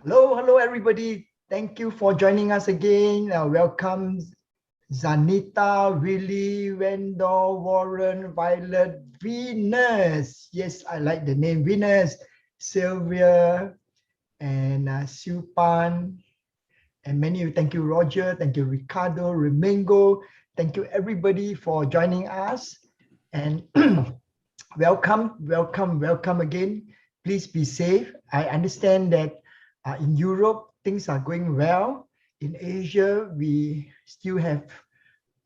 Hello, everybody. Thank you for joining us again. Welcome, Zanita, Willie, Wendell, Warren, Violet, Venus. Yes, I like the name Venus, Sylvia, and Supan, and many of you. Thank you, Roger. Thank you, Ricardo, Remingo. Thank you, everybody, for joining us. And welcome again. Please be safe. I understand that in Europe, things are going well. In Asia, we still have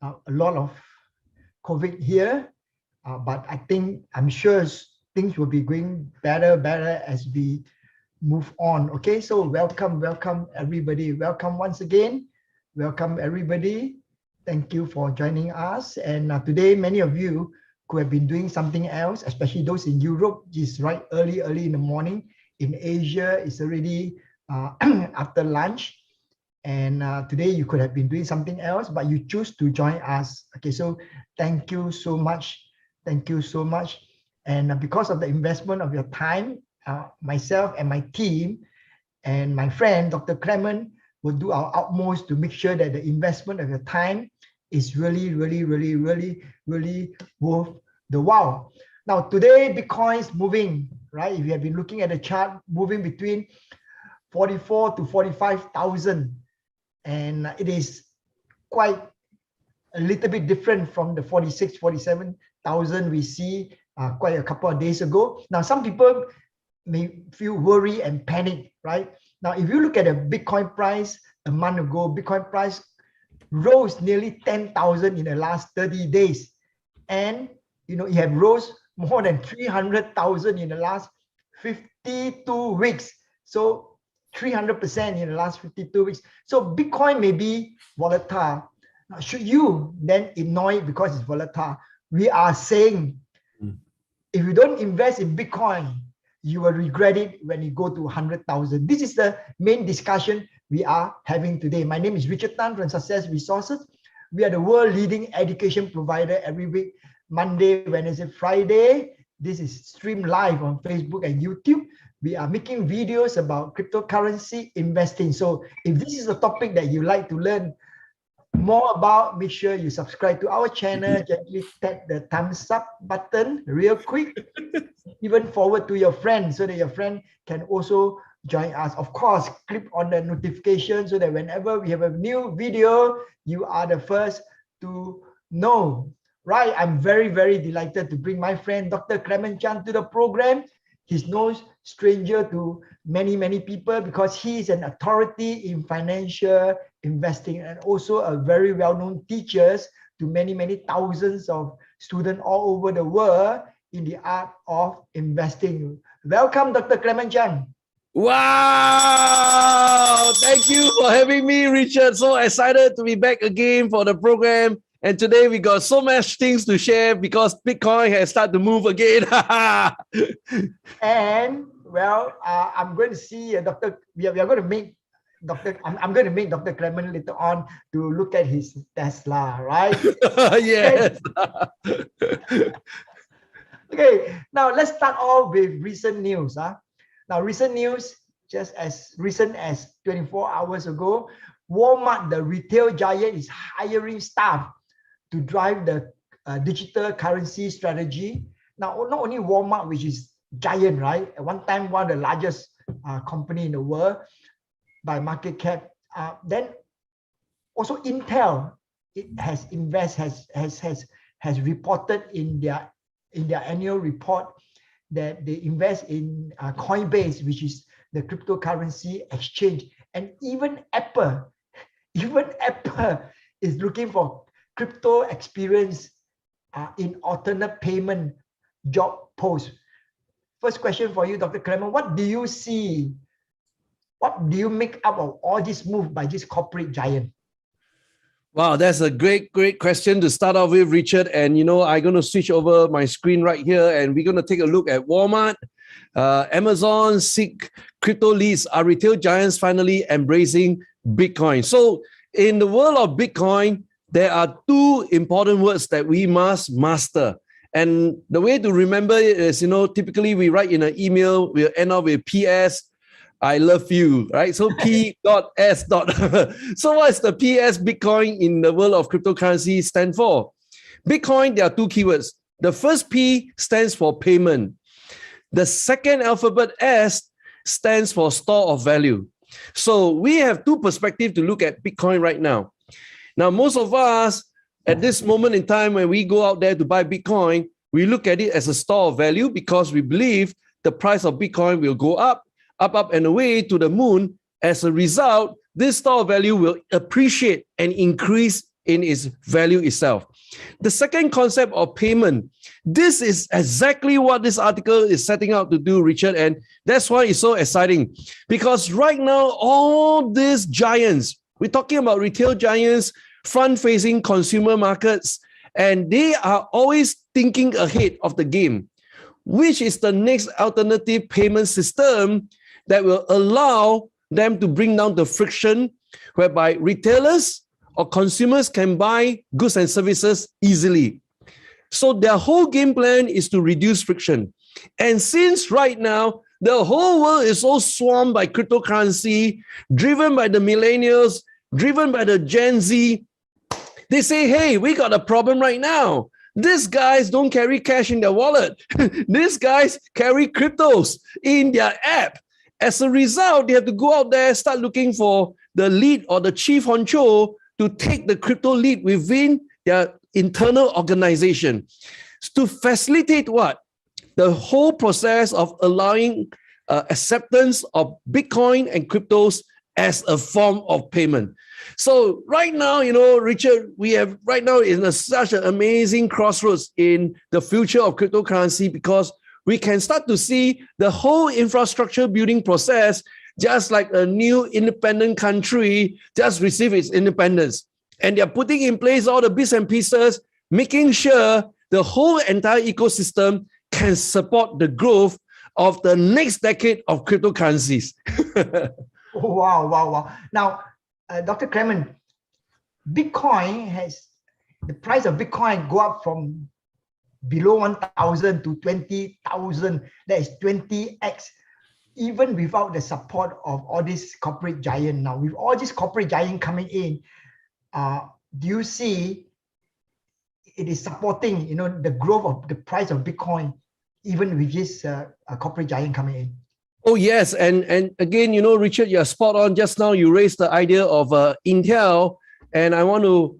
a lot of COVID here, but I'm sure things will be going better as we move on. Okay, so welcome everybody. Welcome once again. Welcome everybody. Thank you for joining us. And today, many of you could have been doing something else, especially those in Europe. It's right early in the morning. In Asia, it's already after lunch, and today you could have been doing something else, but you choose to join us. Okay, so thank you so much. And because of the investment of your time, myself and my team and my friend Dr. Clemen will do our utmost to make sure that the investment of your time is really worth the while. Now today Bitcoin is moving, right? If you have been looking at the chart, moving between 44 to 45,000, and it is quite a little bit different from the 46, 47,000 we see quite a couple of days ago. Now, some people may feel worried and panic, right? Now, if you look at the Bitcoin price a month ago, Bitcoin price rose nearly 10,000 in the last 30 days. And, it have rose more than 300,000 in the last 52 weeks. So 300% in the last 52 weeks. So Bitcoin may be volatile. Now, should you then ignore it because it's volatile? We are saying, if you don't invest in Bitcoin, you will regret it when you go to 100,000. This is the main discussion we are having today. My name is Richard Tan from Success Resources. We are the world leading education provider every week, Monday, Wednesday, Friday. This is streamed live on Facebook and YouTube. We are making videos about cryptocurrency investing. So if this is a topic that you like to learn more about, make sure you subscribe to our channel. Gently tap the thumbs up button real quick. Even forward to your friend so that your friend can also join us. Of course, click on the notification so that whenever we have a new video, you are the first to know. Right? I'm very delighted to bring my friend Dr. Clemen Chiang to the program. He's no stranger to many people because he is an authority in financial investing and also a very well-known teacher to many thousands of students all over the world in the art of investing. Welcome, Dr. Clemen Chiang. Wow! Thank you for having me, Richard. So excited to be back again for the program. And today we got so much things to share because Bitcoin has started to move again. And well, I'm going to see Dr. We are going to make Dr. I'm going to make Dr. Clemen later on to look at his Tesla, right? Yes. Okay, now let's start off with recent news. Now, recent news, just as recent as 24 hours ago, Walmart, the retail giant, is hiring staff to drive the digital currency strategy. Now, not only Walmart, which is giant, right? At one time, one of the largest company in the world by market cap. Then also Intel, it has reported in their annual report that they invest in Coinbase, which is the cryptocurrency exchange. And even Apple is looking for crypto experience in alternate payment job posts. First question for you, Dr. Clemen, what do you see? What do you make up of all this move by this corporate giant? Wow, that's a great question to start off with, Richard. And I'm going to switch over my screen right here and we're going to take a look at Walmart. Amazon, seek crypto leads. Are retail giants finally embracing Bitcoin? So in the world of Bitcoin, there are two important words that we must master. And the way to remember it is, typically we write in an email, we'll end up with PS. I love you, right? So P.S. So what is the PS Bitcoin in the world of cryptocurrency stand for? Bitcoin, there are two keywords. The first P stands for payment. The second alphabet S stands for store of value. So we have two perspectives to look at Bitcoin right now. Now, most of us at this moment in time, when we go out there to buy Bitcoin, we look at it as a store of value because we believe the price of Bitcoin will go up, and away to the moon. As a result, this store of value will appreciate and increase in its value itself. The second concept of payment, this is exactly what this article is setting out to do, Richard, and that's why it's so exciting. Because right now, all these giants, we're talking about retail giants, front-facing consumer markets, and they are always thinking ahead of the game. Which is the next alternative payment system that will allow them to bring down the friction whereby retailers or consumers can buy goods and services easily. So their whole game plan is to reduce friction. And since right now, the whole world is so swarmed by cryptocurrency, driven by the millennials, driven by the Gen Z, they say, hey, we got a problem right now. These guys don't carry cash in their wallet. These guys carry cryptos in their app. As a result, they have to go out there, start looking for the lead or the chief honcho to take the crypto lead within their internal organization to facilitate what? The whole process of allowing acceptance of Bitcoin and cryptos as a form of payment. So right now, Richard, we have right now in such an amazing crossroads in the future of cryptocurrency because we can start to see the whole infrastructure building process just like a new independent country just received its independence. And they're putting in place all the bits and pieces, making sure the whole entire ecosystem can support the growth of the next decade of cryptocurrencies. Wow. Now, Dr. Clemen, Bitcoin has, the price of Bitcoin go up from below 1,000 to 20,000. That is 20x, even without the support of all these corporate giants. Now, with all these corporate giants coming in, do you see it is supporting, the growth of the price of Bitcoin, even with this corporate giant coming in? Oh, yes. And again, Richard, you're spot on. Just now, you raised the idea of Intel, and I want to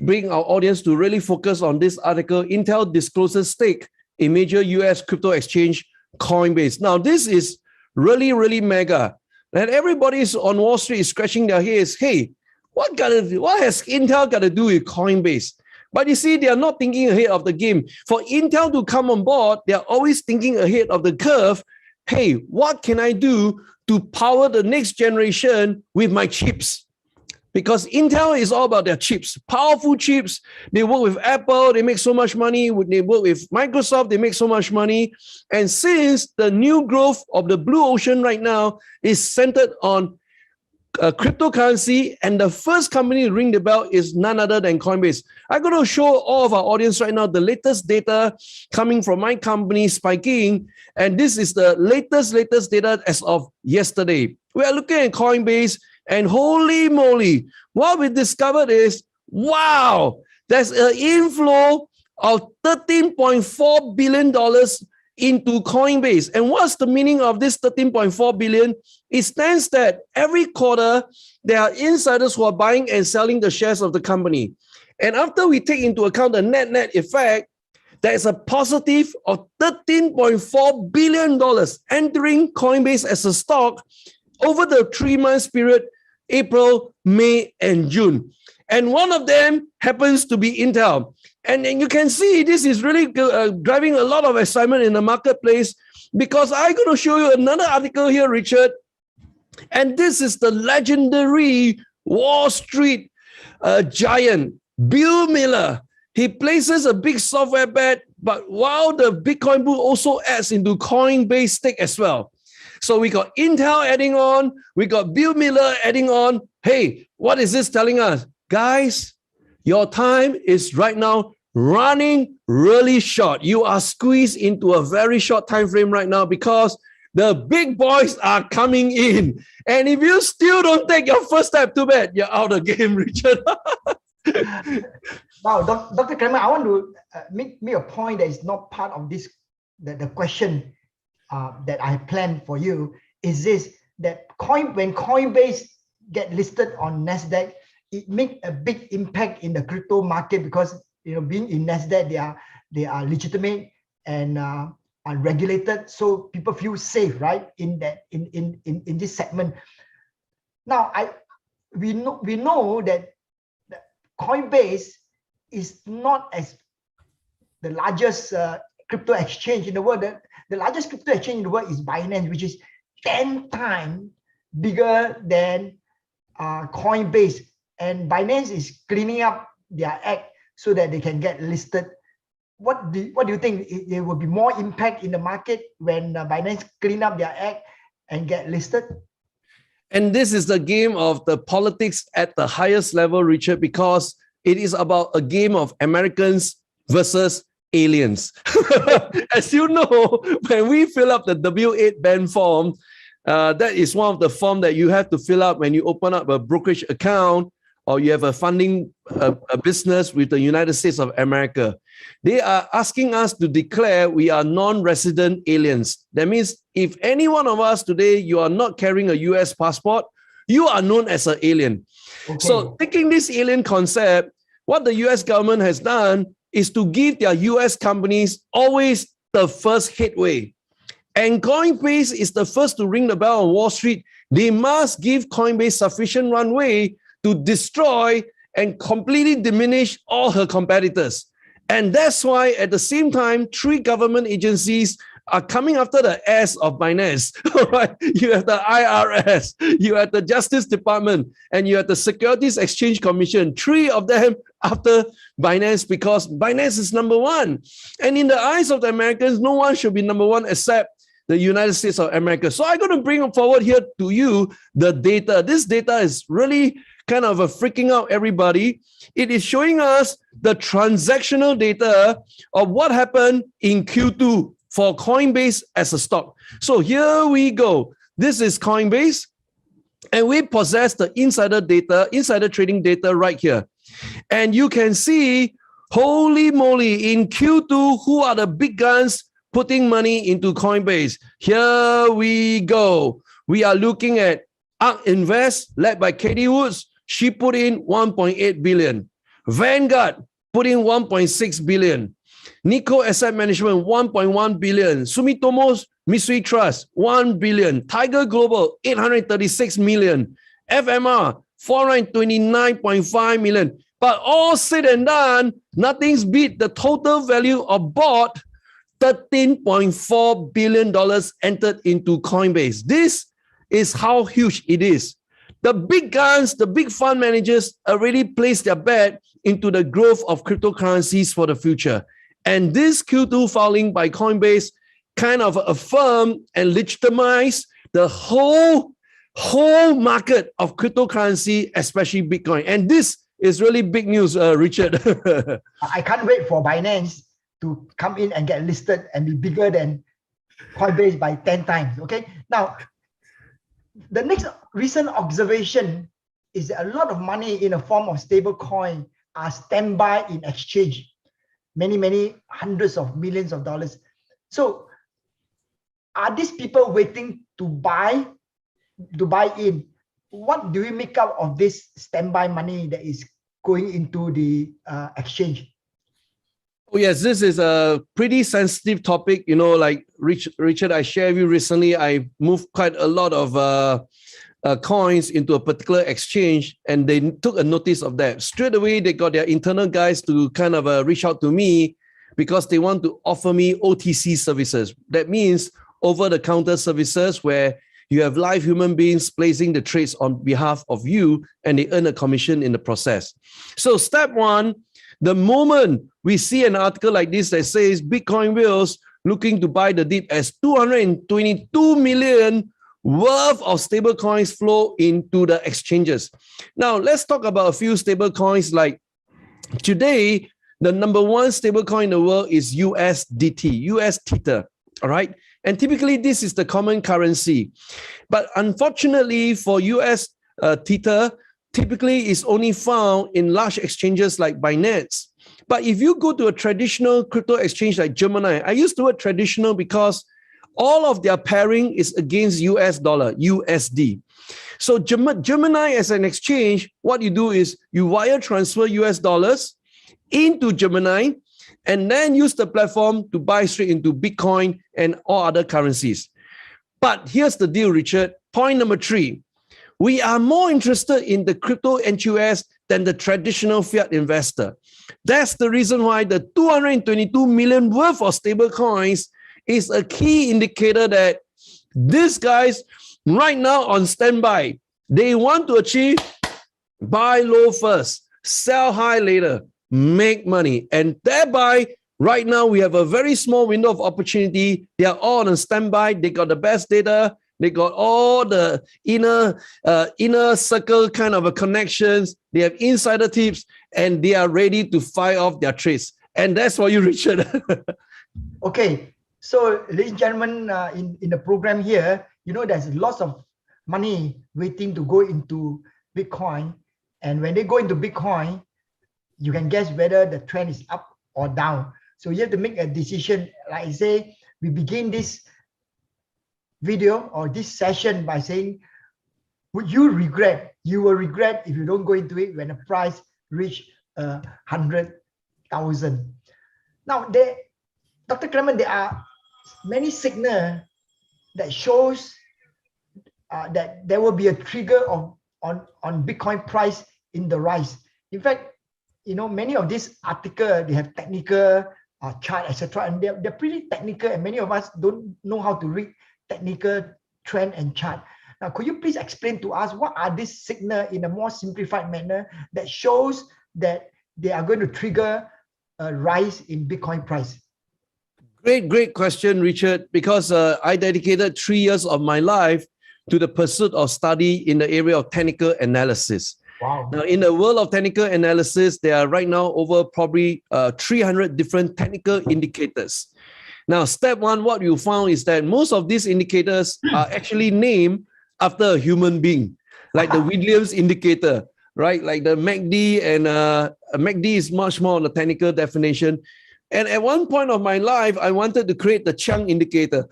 bring our audience to really focus on this article. Intel discloses stake in major US crypto exchange, Coinbase. Now, this is really, really mega. And everybody on Wall Street is scratching their heads. Hey, what has Intel got to do with Coinbase? But you see, they are not thinking ahead of the game. For Intel to come on board, they are always thinking ahead of the curve. Hey, what can I do to power the next generation with my chips? Because Intel is all about their chips, powerful chips. They work with Apple, they make so much money. They work with Microsoft, they make so much money. And since the new growth of the blue ocean right now is centered on cryptocurrency, and the first company to ring the bell is none other than Coinbase. I'm going to show all of our audience right now the latest data coming from my company, Spiking, and this is the latest data as of yesterday. We are looking at Coinbase, and holy moly, what we discovered is, wow, there's an inflow of $13.4 billion into Coinbase. And what's the meaning of this 13.4 billion? It stands that every quarter, there are insiders who are buying and selling the shares of the company. And after we take into account the net effect, there is a positive of $13.4 billion entering Coinbase as a stock over the 3 months period, April, May, and June. And one of them happens to be Intel. And you can see this is really driving a lot of excitement in the marketplace because I'm going to show you another article here, Richard. And this is the legendary Wall Street giant, Bill Miller. He places a big software bet, but while the Bitcoin bull also adds into Coinbase stake as well. So we got Intel adding on, we got Bill Miller adding on. Hey, what is this telling us? Guys, your time is right now running really short. You are squeezed into a very short time frame right now because The big boys are coming in. And if you still don't take your first step, too bad, you're out of the game, Richard. Wow, Dr. Clemen, I want to make a point that is not part of this, the question that I planned for you is this, that when Coinbase get listed on NASDAQ, it makes a big impact in the crypto market because, you know, being in NASDAQ, they are legitimate and unregulated, so people feel safe, right, in this segment. Now, we know that Coinbase is not as the largest crypto exchange in the world. The largest crypto exchange in the world is Binance, which is 10 times bigger than Coinbase. And Binance is cleaning up their act so that they can get listed. What do you think? There will be more impact in the market when Binance clean up their act and get listed? And this is the game of the politics at the highest level, Richard, because it is about a game of Americans versus aliens. As you know, when we fill up the W-8 band form, that is one of the forms that you have to fill up when you open up a brokerage account or you have a funding a business with the United States of America. They are asking us to declare we are non-resident aliens. That means if any one of us today, you are not carrying a US passport, you are known as an alien. Okay. So taking this alien concept, what the US government has done is to give their US companies always the first headway. And Coinbase is the first to ring the bell on Wall Street. They must give Coinbase sufficient runway to destroy and completely diminish all her competitors. And that's why at the same time, 3 government agencies are coming after the ass of Binance. Right? You have the IRS, you have the Justice Department, and you have the Securities Exchange Commission. 3 of them after Binance because Binance is number 1. And in the eyes of the Americans, no one should be number 1 except the United States of America. So I'm going to bring forward here to you the data. This data is really kind of freaking out everybody. It is showing us the transactional data of what happened in Q2 for Coinbase as a stock. So here we go. This is Coinbase, and we possess the insider data, insider trading data right here. And you can see, holy moly, in Q2, who are the big guns putting money into Coinbase? Here we go. We are looking at ARK Invest, led by Katie Woods. She put in 1.8 billion. Vanguard put in 1.6 billion. Nikko Asset Management, 1.1 billion. Sumitomo Mitsui Trust, 1 billion. Tiger Global, 836 million. FMR, 429.5 million. But all said and done, nothing's beat the total value of bought $13.4 billion entered into Coinbase. This is how huge it is. The big guns, the big fund managers already placed their bet into the growth of cryptocurrencies for the future. And this Q2 filing by Coinbase kind of affirmed and legitimized the whole market of cryptocurrency, especially Bitcoin. And this is really big news, Richard. I can't wait for Binance to come in and get listed and be bigger than Coinbase by 10 times. Okay. Now, the next recent observation is that a lot of money in a form of stablecoin are standby in exchange. Many hundreds of millions of dollars. So are these people waiting to buy in? What do we make out of this standby money that is going into the exchange? Oh, yes, this is a pretty sensitive topic. You know, like Richard, I shared with you recently, I moved quite a lot of coins into a particular exchange, and they took a notice of that. Straight away, they got their internal guys to kind of reach out to me because they want to offer me OTC services. That means over-the-counter services where you have live human beings placing the trades on behalf of you, and they earn a commission in the process. So step 1, the moment we see an article like this that says Bitcoin whales looking to buy the dip as 222 million worth of stable coins flow into the exchanges. Now, let's talk about a few stable coins. Like today, the number 1 stable coin in the world is USDT, US Tether. All right. And typically, this is the common currency. But unfortunately for US Tether, typically is only found in large exchanges like Binance. But if you go to a traditional crypto exchange like Gemini, I use the word traditional because all of their pairing is against US dollar, USD. So Gemini as an exchange, what you do is you wire transfer US dollars into Gemini and then use the platform to buy straight into Bitcoin and all other currencies. But here's the deal, Richard. Point number 3. We are more interested in the crypto NQS than the traditional fiat investor. That's the reason why the 222 million worth of stablecoins is a key indicator that these guys right now on standby, they want to achieve buy low first, sell high later, make money. And thereby, right now, we have a very small window of opportunity. They are all on standby. They got the best data. They got all the inner circle kind of a connections. They have insider tips, and they are ready to fire off their trades. And that's for you, Richard. Okay. So, ladies and gentlemen, in the program here, there's lots of money waiting to go into Bitcoin. And when they go into Bitcoin, you can guess whether the trend is up or down. So you have to make a decision. Like I say, we begin this video or this session by saying, would you regret? You will regret if you don't go into it when the price reach 100,000. Now, Dr. Clemen, there are many signals that shows that there will be a trigger on Bitcoin price in the rise. In fact, many of these articles, they have technical chart, etc., and they're pretty technical, and many of us don't know how to read technical trend and chart. Now, could you please explain to us what are these signals in a more simplified manner that shows that they are going to trigger a rise in Bitcoin price? Great question, Richard, because I dedicated 3 years of my life to the pursuit of study in the area of technical analysis. Wow. Now, in the world of technical analysis, there are right now over probably 300 different technical indicators. Now, step 1, what you found is that most of these indicators are actually named after a human being, like the Williams indicator, right? Like the MACD, and MACD is much more on the technical definition. And at one point of my life, I wanted to create the Chiang indicator.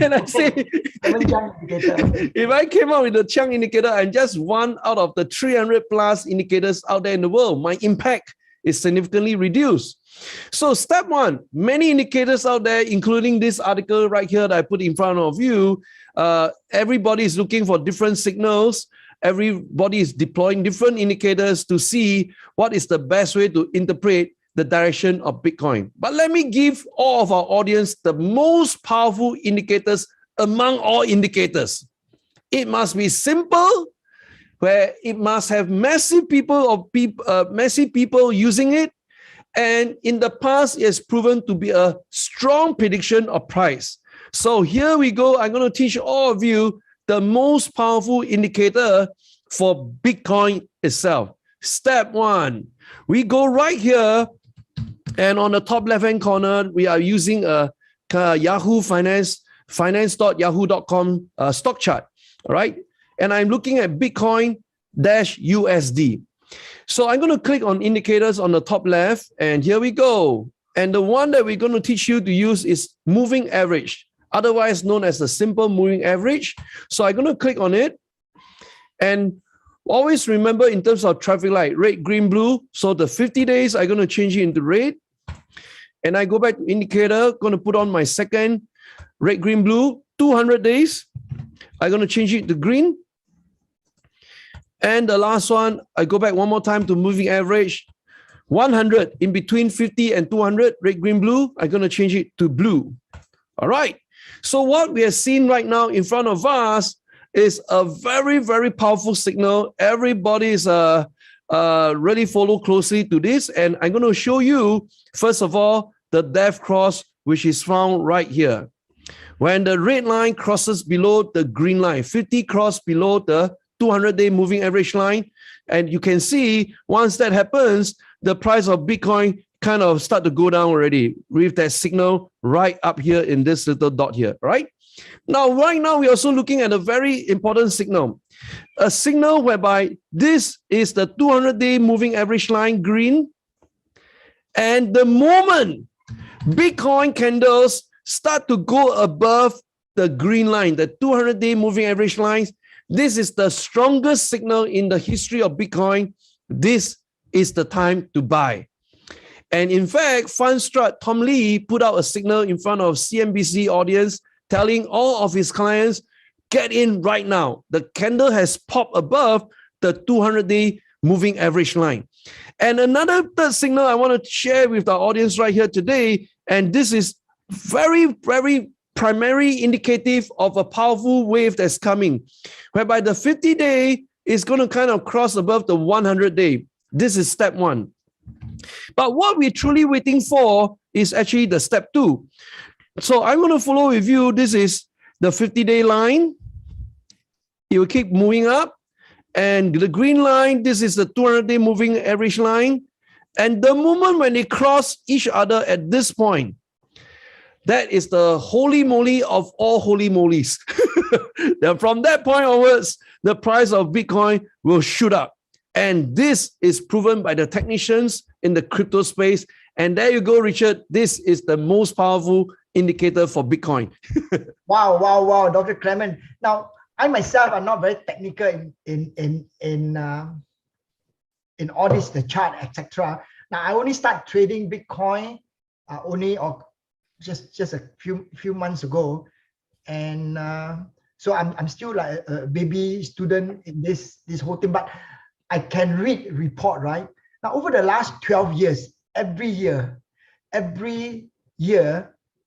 And I say, if I came out with the Chiang indicator, I'm just one out of the 300 plus indicators out there in the world. My impact is significantly reduced. So step 1, many indicators out there, including this article right here that I put in front of you. Everybody is looking for different signals. Everybody is deploying different indicators to see what is the best way to interpret the direction of Bitcoin. But let me give all of our audience the most powerful indicators among all indicators. It must be simple, where it must have massive people using it. And in the past, it has proven to be a strong prediction of price. So here we go. I'm going to teach all of you the most powerful indicator for Bitcoin itself. Step 1, we go right here. And on the top left-hand corner, we are using a Yahoo finance.yahoo.com stock chart, all right? And I'm looking at Bitcoin-USD. So I'm going to click on indicators on the top left, and here we go. And the one that we're going to teach you to use is moving average, otherwise known as the simple moving average. So I'm going to click on it. And always remember in terms of traffic light, red, green, blue. So the 50 days, I'm going to change it into red. And I go back to indicator, going to put on my second red, green, blue, 200 days. I'm going to change it to green. And the last one, I go back one more time to moving average, 100 in between 50 and 200, red, green, blue. I'm going to change it to blue. All right. So what we are seeing right now in front of us is a very, very powerful signal. Everybody is really follow closely to this. And I'm going to show you, first of all, the death cross, which is found right here. When the red line crosses below the green line, 50 cross below the 200-day moving average line. And you can see once that happens, the price of Bitcoin kind of start to go down already with that signal right up here in this little dot here, right? Now, right now, we're also looking at a very important signal. A signal whereby this is the 200-day moving average line green. And the moment Bitcoin candles start to go above the green line, the 200-day moving average lines, this is the strongest signal in the history of Bitcoin. This is the time to buy. And in fact, Fundstrat Tom Lee put out a signal in front of CNBC audience telling all of his clients, get in right now. The candle has popped above the 200-day moving average line. And another third signal I want to share with our audience right here today, and this is very, very primary indicative of a powerful wave that's coming, whereby the 50-day is going to kind of cross above the 100-day. This is step one. But what we're truly waiting for is actually the step two. So I'm going to follow with you. This is the 50-day line. It will keep moving up. And the green line, this is the 200-day moving average line. And the moment when they cross each other at this point, that is the holy moly of all holy molies. Then from that point onwards, the price of Bitcoin will shoot up. And this is proven by the technicians in the crypto space. And there you go, Richard. This is the most powerful indicator for Bitcoin. Wow, Dr. Clemen. Now, I myself am not very technical in all this, the chart, etc. Now, I only start trading Bitcoin just a few months ago, and so I'm still like a baby student in this whole thing. But I can read report, right? Now, over the last 12 years, every year,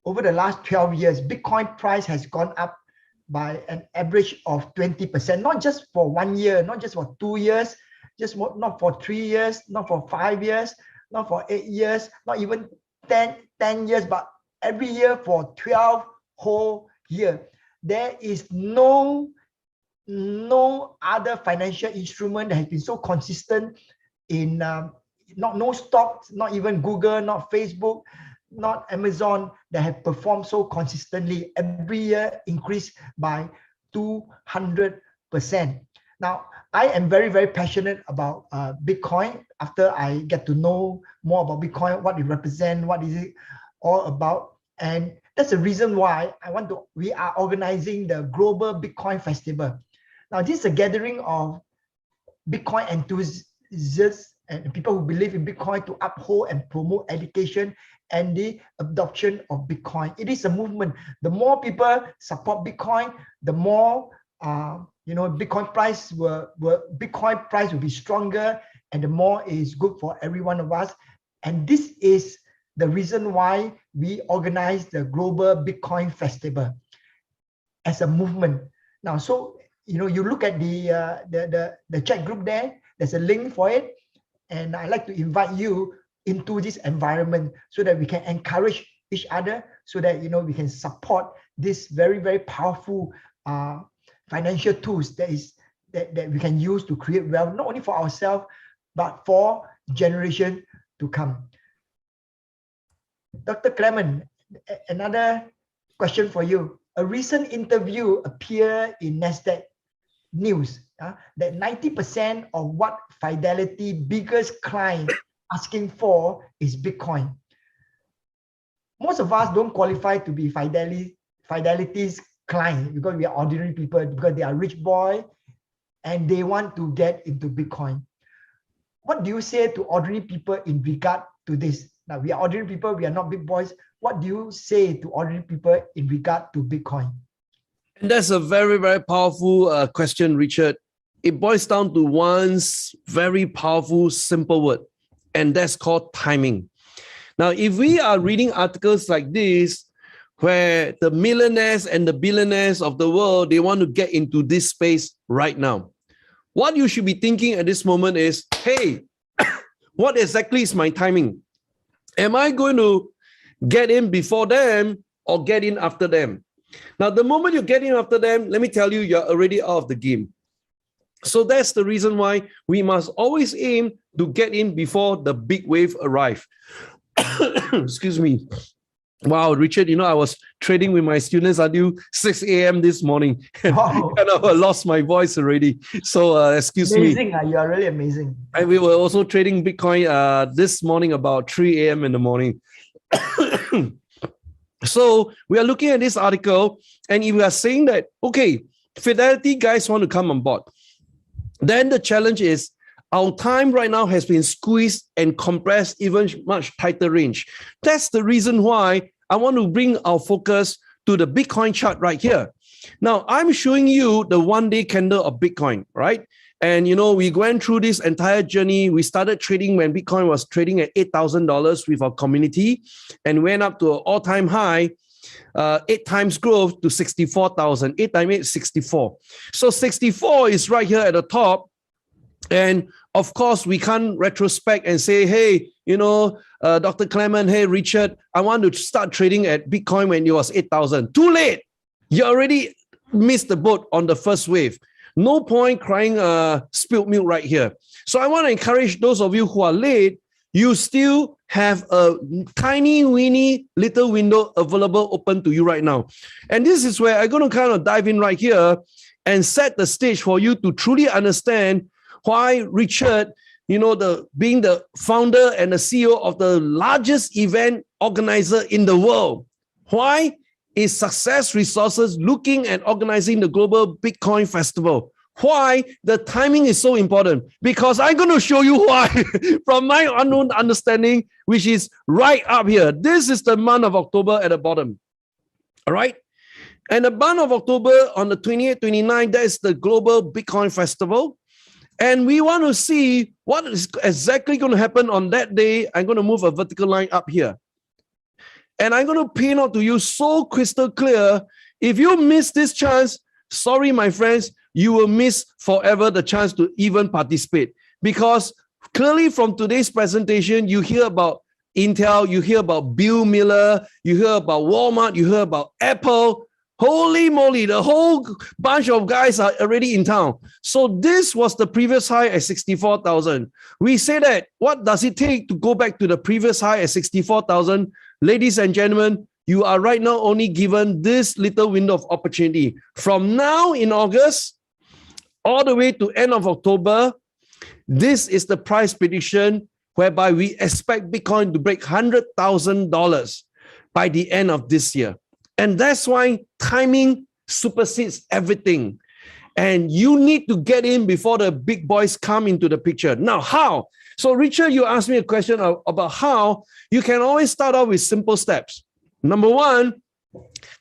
over the last 12 years, Bitcoin price has gone up by an average of 20%, not just for 1 year, not just for 2 years, not for 3 years, not for 5 years, not for 8 years, not even 10 years, but every year for 12 whole years. There is no other financial instrument that has been so consistent in no stocks, not even Google, not Facebook, not Amazon, that have performed so consistently every year, increased by 200%. Now, I am very, very passionate about Bitcoin. After I get to know more about Bitcoin, what it represents, what is it all about, and that's the reason why we are organizing the Global Bitcoin Festival. Now, this is a gathering of Bitcoin enthusiasts and people who believe in Bitcoin to uphold and promote education and the adoption of Bitcoin. It is a movement. The more people support Bitcoin, the more Bitcoin price will be stronger, and the more is good for every one of us. And this is the reason why we organize the Global Bitcoin Festival as a movement. Now, so you look at the chat group there. There's a link for it, and I'd like to invite you into this environment so that we can encourage each other, so that we can support this very, very powerful financial tools that we can use to create wealth, not only for ourselves but for generations to come. Dr. Clemen, another question for you. A recent interview appeared in Nasdaq News that 90% of what Fidelity biggest client asking for is Bitcoin. Most of us don't qualify to be Fidelity's client because we are ordinary people, because they are rich boy and they want to get into Bitcoin. What do you say to ordinary people in regard to this? Now, we are ordinary people, we are not big boys. What do you say to ordinary people in regard to Bitcoin? And that's a very, very powerful question, Richard. It boils down to one very powerful, simple word, and that's called timing. Now, if we are reading articles like this, where the millionaires and the billionaires of the world, they want to get into this space right now, what you should be thinking at this moment is, hey, what exactly is my timing? Am I going to get in before them or get in after them? Now, the moment you get in after them, let me tell you, you're already out of the game. So that's the reason why we must always aim to get in before the big wave arrives. Excuse me. Wow, Richard, I was trading with my students until 6 a.m. this morning. Wow. And I lost my voice already. So excuse me. Amazing. You are really amazing. And we were also trading Bitcoin this morning about 3 a.m. in the morning. So we are looking at this article, and if we are saying that, okay, Fidelity guys want to come on board, then the challenge is our time right now has been squeezed and compressed even much tighter range. That's the reason why I want to bring our focus to the Bitcoin chart right here. Now, I'm showing you the one-day candle of Bitcoin, right? And, we went through this entire journey. We started trading when Bitcoin was trading at $8,000 with our community and went up to an all-time high, 8 times growth to 64,000. 8 times 8, 64. So 64 is right here at the top. And of course, we can't retrospect and say, hey, Dr. Clemen, hey, Richard, I want to start trading at Bitcoin when it was 8,000. Too late. You already missed the boat on the first wave. No point crying spilled milk right here. So I want to encourage those of you who are late, you still have a tiny, weeny little window available open to you right now. And this is where I'm going to kind of dive in right here and set the stage for you to truly understand why Richard, being the founder and the CEO of the largest event organizer in the world, why is Success Resources looking at organizing the Global Bitcoin Festival? Why the timing is so important? Because I'm going to show you why from my unknown understanding, which is right up here. This is the month of October at the bottom. All right. And the month of October on the 28th, 29th, that is the Global Bitcoin Festival. And we want to see what is exactly going to happen on that day. I'm going to move a vertical line up here. And I'm going to paint out to you so crystal clear. If you miss this chance, sorry, my friends, you will miss forever the chance to even participate. Because clearly from today's presentation, you hear about Intel, you hear about Bill Miller, you hear about Walmart, you hear about Apple. Holy moly, the whole bunch of guys are already in town. So this was the previous high at 64,000. We say that, what does it take to go back to the previous high at 64,000? Ladies and gentlemen, you are right now only given this little window of opportunity. From now in August, all the way to end of October, this is the price prediction whereby we expect Bitcoin to break $100,000 by the end of this year. And that's why timing supersedes everything. And you need to get in before the big boys come into the picture. Now, how? So, Richard, you asked me a question about how. You can always start off with simple steps. Number one,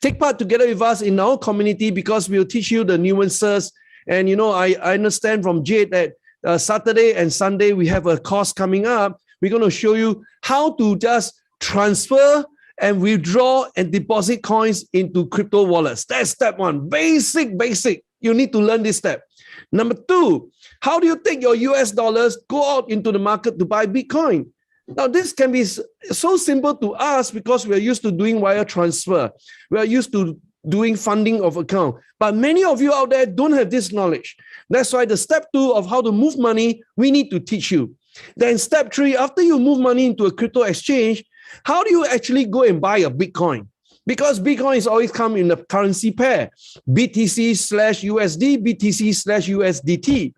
take part together with us in our community because we'll teach you the nuances. And, I understand from Jade that Saturday and Sunday we have a course coming up. We're going to show you how to just transfer and withdraw and deposit coins into crypto wallets. That's step one. Basic. You need to learn this step. Number two, how do you take your US dollars, go out into the market to buy Bitcoin? Now, this can be so simple to us because we are used to doing wire transfer. We are used to doing funding of account. But many of you out there don't have this knowledge. That's why the step two of how to move money, we need to teach you. Then step three, after you move money into a crypto exchange, how do you actually go and buy a Bitcoin? Because Bitcoin is always come in the currency pair, BTC/USD, BTC/USDT.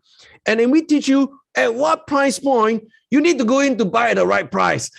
And then we teach you at what price point you need to go in to buy at the right price.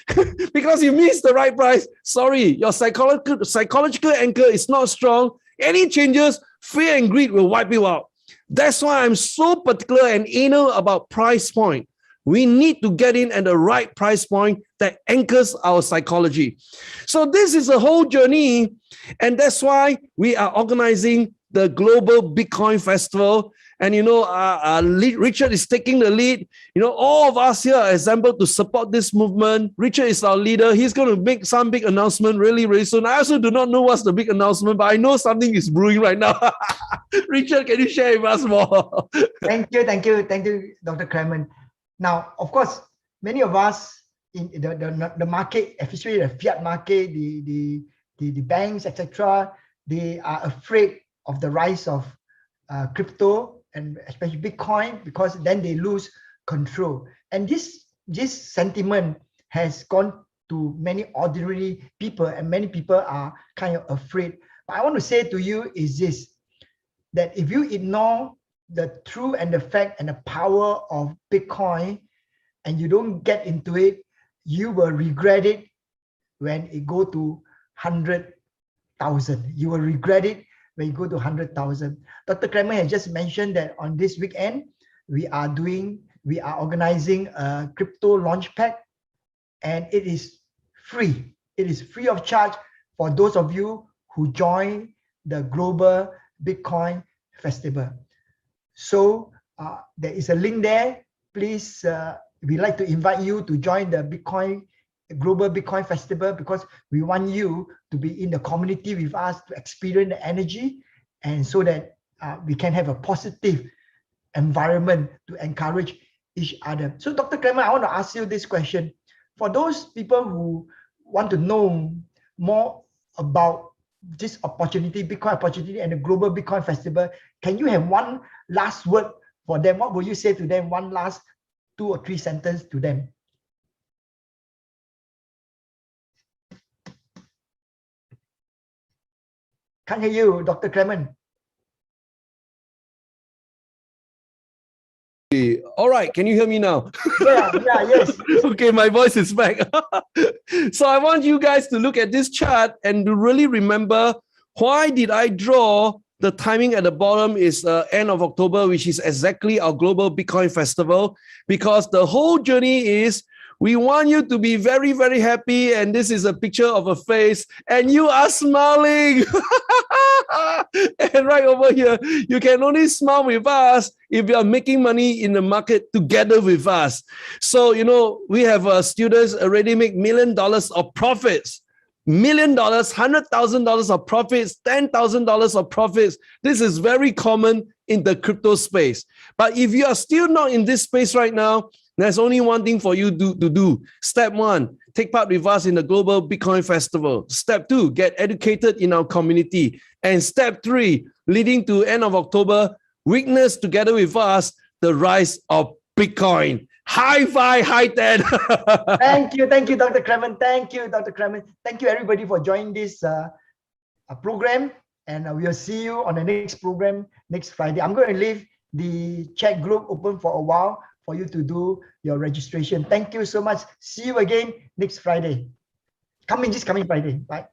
Because you miss the right price, sorry, your psychological anchor is not strong. Any changes, fear and greed will wipe you out. That's why I'm so particular and anal about price point. We need to get in at the right price point that anchors our psychology. So this is a whole journey, and that's why we are organizing the Global Bitcoin Festival. And Richard is taking the lead. All of us here are assembled to support this movement. Richard is our leader. He's going to make some big announcement really, really soon. I also do not know what's the big announcement, but I know something is brewing right now. Richard, can you share with us more? Thank you, Dr. Clemen. Now, of course, many of us in the market, especially the fiat market, the banks, etc., they are afraid of the rise of crypto and especially Bitcoin, because then they lose control. And this sentiment has gone to many ordinary people, and many people are kind of afraid. But I want to say to you is this, that if you ignore the truth and the fact and the power of Bitcoin, and you don't get into it, you will regret it when it go to 100,000. You will regret it when you go to 100,000. Dr. Clemen has just mentioned that on this weekend, we are organizing a crypto launch pad, and it is free. It is free of charge for those of you who join the Global Bitcoin Festival. So there is a link there. Please, we'd like to invite you to join the Global Bitcoin Festival, because we want you to be in the community with us, to experience the energy, and so that we can have a positive environment to encourage each other. So Dr. Clemen, I want to ask you this question. For those people who want to know more about this opportunity, Bitcoin opportunity, and the Global Bitcoin Festival, can you have one last word for them? What will you say to them? One last 2 or 3 sentences to them. Can't hear you, Dr. Clemen. All right, can you hear me now? Yes. Okay, my voice is back. So I want you guys to look at this chart and to really remember, why did I draw the timing at the bottom is end of October, which is exactly our Global Bitcoin Festival, because the whole journey is we want you to be very, very happy. And this is a picture of a face, and you are smiling. And right over here, you can only smile with us if you are making money in the market together with us. So, you know, we have students already make $1 million of profits. $1 million, $100,000 of profits, $10,000 of profits. This is very common in the crypto space. But if you are still not in this space right now, there's only one thing for you to do. Step 1, take part with us in the Global Bitcoin Festival. Step 2, get educated in our community. And step 3, leading to end of October, witness together with us the rise of Bitcoin. High five, high 10. Thank you, Dr. Clemen. Thank you, Dr. Clemen. Thank you, everybody, for joining this program. And we'll see you on the next program next Friday. I'm going to leave the chat group open for a while for you to do your registration. Thank you so much. See you again next Friday. This coming Friday. Bye.